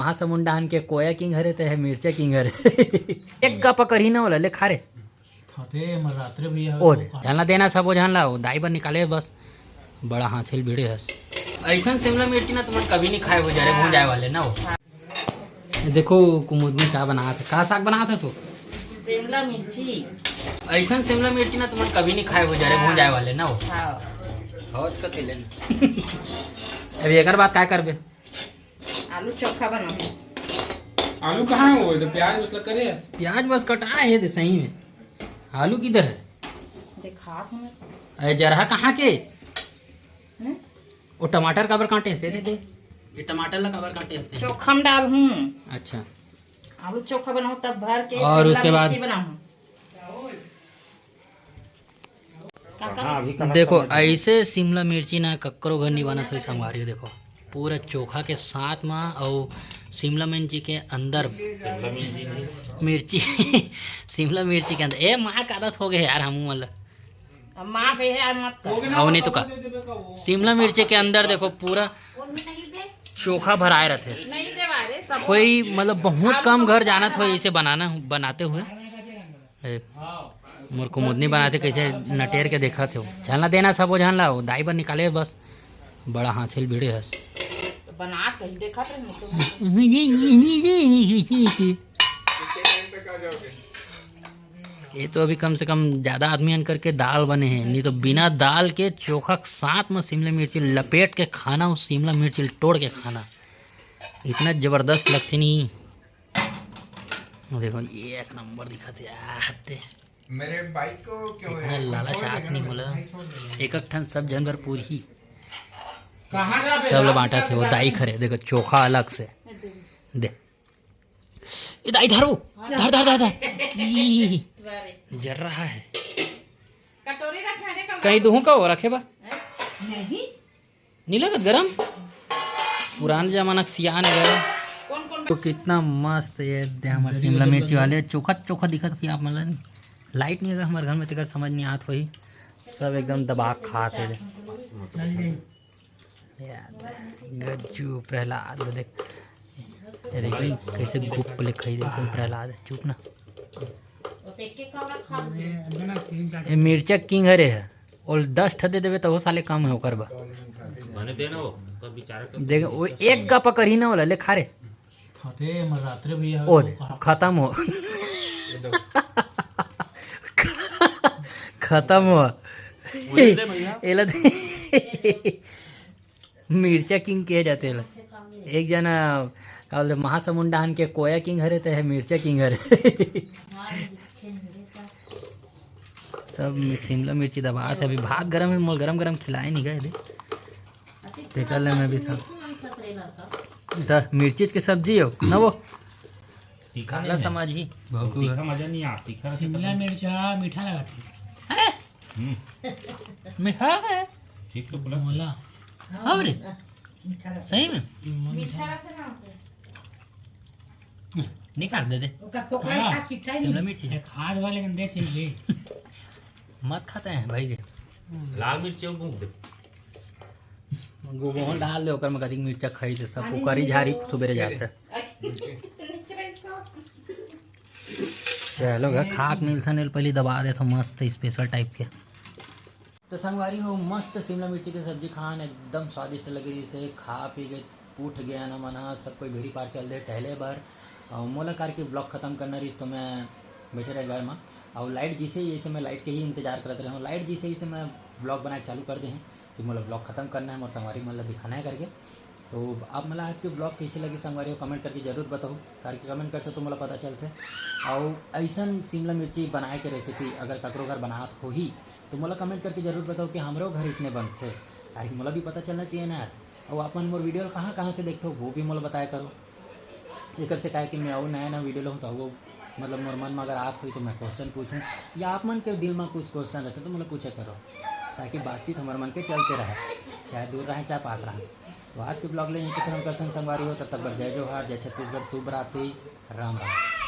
महासमुंड डाहन के कोया किंग हरे ते है मिर्चा किंग हरे एक का पकड़ ही ना वाला ले खारे खाते मरात्रे भैया ओ जानला देना सब वो जानला दाई बर निकाले बस बड़ा हासिल भिड़े हस ऐसा शिमला मिर्ची ना तुम कभी नहीं खाए हो जा रहे भून जाए वाले ना वो देखो कुमुदनी क्या बना था का साग बना था तू शिमला मिर्ची ऐसा शिमला मिर्ची ना तुम कभी नहीं खाए हो जा रहे भून जाए वाले ना वो हौज का तेल अभी एक बात क्या करबे आलू चोखा बनाओ। आलू कहाँ है वो? तो प्याज उसला करे प्याज बस कटाए है सही में आलू किधर है देखा हमें अरे जरहा कहाँ के वो टमाटर काबर कांटे से दे ये टमाटर ला काबर कांटे से चोखा में डाल हूँ। अच्छा आलू चोखा बनाओ तब भर के और शिमला उसके बाद मिर्ची बनाऊं। देखो ऐसे शिमला मिर्ची ना कक्करो घर नहीं बना थोड़ी संगवारी देखो पूरा चोखा के साथ में और शिमला मिर्ची के अंदर मिर्ची शिमला मिर्ची के अंदर ए माँ का आदत हो गए यार हम मतलब अब माँ पे है मत कर। और नहीं तो का शिमला मिर्ची के अंदर देखो पूरा चोखा भराए रहते नहीं देवा रे सब कोई मतलब बहुत कम घर जानत हो इसे बनाते हुए मोर कुमुदनी बनाते कैसे नटेर के देखा थे जानला देना सब वो जानला दाई बर निकाले बस बड़ा हासिल भिड़े हस बना कहीं देखा तो ये तो अभी कम से कम ज़्यादा आदमी अन करके दाल बने हैं नहीं तो बिना दाल के चोखा के साथ में शिमला मिर्ची लपेट के खाना और शिमला मिर्ची तोड़ के खाना इतना ज़बरदस्त लगती नहीं। देखो ये एक नंबर दिखते आते मेरे बाइक को क्यों इतना लालच आज नहीं बोला एक ठन सब जानवर पूरी ही सब लोग बांटा थे वो दाई खरे देखो चोखा अलग से दे ये दाई धरो धर धर धर धर जर रहा है कटोरी रखे का कहीं दूँ का वो रखे बा नहीं नहीं लगत गरम पुराने जमाना के सियान गए कौन कौन तो कितना मस्त ये हमारे शिमला मिर्ची वाले चोखा चोखा दिखत थी आप मतलब लाइट नहीं है हमारे घर में तक समझ नहीं आत वही सब एकदम दबा खाते थे गज्जू प्रहलाद देख ये देख कैसे गुप ले खाई देखो प्रहलाद चुप ना ये मिर्चा किंग हरे है और 10 ठदे देवे तो वो साले काम है ओकर बा माने देना वो तो बेचारा देख वो एक का पकड़ ही ना वाला ले खा रे खाते मरात्रे भैया ओ खत्म हो खत्म हुआ एला मिर्चा किंग कहे जाते हैं एक जना का महासमुंड डाहन के कोया किंग हरे ते है मिर्चा किंग हरे सब शिमला मिर्ची दबा थे अभी भाग गरम है मोल गरम गरम खिलाए नहीं गए देख ले मैं भी सब द मिर्ची की सब्जी हो ना वो काला समझ ही तीखा मजा नहीं आता तीखा शिमला मिर्चा मीठा लगा मीठा है ठीक तो बोला मोला और सही में निकाल दे दे शिमला मिर्ची खाद वाले गंदे चाहिए मत खाते हैं भाई के लाल मिर्च और भून दे गोगोहन डाल दे ओकर में कदी मिर्चा खाई दे सब कुकरी झारी सुबेरे जाते चलो गा खाक मिलता नेल पहले दबा दे तो मस्त स्पेशल टाइप के तो संगवारी हो मस्त शिमला मिर्ची की सब्जी खान एकदम स्वादिष्ट लगी रही से खा पी के उठ गया ना मना सब कोई भेड़ी पार चल दे टहले बार और मोलाकार की ब्लॉग ख़त्म करना रही तो मैं बैठे रह घर में और लाइट जिसे ही मैं लाइट के ही इंतजार करते रहा हूँ लाइट जिसे ही मैं ब्लॉग बनाए चालू कर दे हैं कि मतलब ब्लॉग ख़त्म करना है और संगवारी मतलब दिखाना है करके तो आप मतलब आज की ब्लॉग कैसी लगी संगवारी को कमेंट करके जरूर बताओ करके कमेंट करते तो मतलब पता चलते और ऐसा शिमला मिर्ची बनाए के रेसिपी अगर ककरो घर बनात हो ही तो मतलब कमेंट करके जरूर बताओ कि हमारो घर इसने बनते ताकि मतलब भी पता चलना चाहिए ना यार और अपन मोर वीडियो कहाँ से देखते हो वो भी मतलब बताया करो एक से कहा कि मैं आओ नया नया वीडियो लो तो वो मतलब मोर मन में अगर आप हुई तो मैं क्वेश्चन पूछूं या आप मन के दिल में कुछ क्वेश्चन रहते तो मतलब पूछे करो ताकि बातचीत हमारे मन के चलते रहे चाहे दूर रहे चाहे पास रहे। तो आज के ब्लॉग ले यहीं पे खत्म करते हैं संगवारी हो तब तक जय जोहार जय छत्तीसगढ़ शुभ रात्रि राम राम।